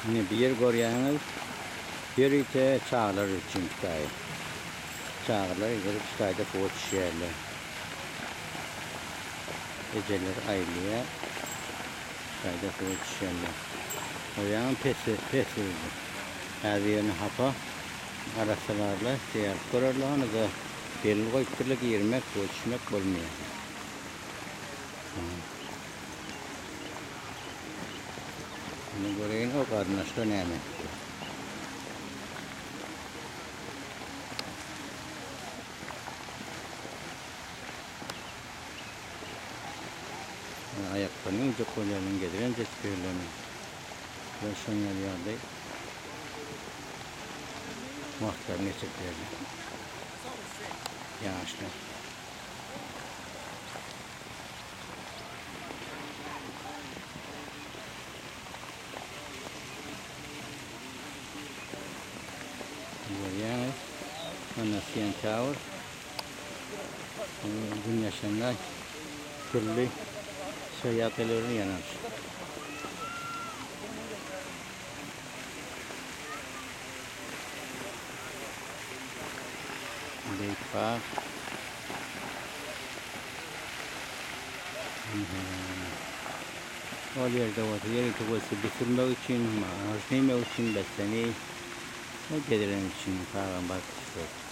Yine bir yer görüyorsunuz. Bir ite çağlar için Kütahya. Çağlar yürü Kütahya'da poğaç yerler. Geceler aylıya Kütahya'da poğaç yerler. O yan pesi. Her yerini hapa arasalarla siyah korarlar. Onu da belli koyup yermek, poğaçmak olmuyor. Bunu göreyim o karnaşta ne mi? Ayaklarını uca koyalım getiren cesperlerini. Ve son yerde muhtarını çekerler. Yağışlar. Görüyorsunuz. Anasyan Tower. Gün yaşamlar türlü seyahatlerini yanar. Lake Park. O yerde var. Yeri tuvası bitirmek için, harcaymak için, beslemeyi, o gelirin için kahraman bakışlar.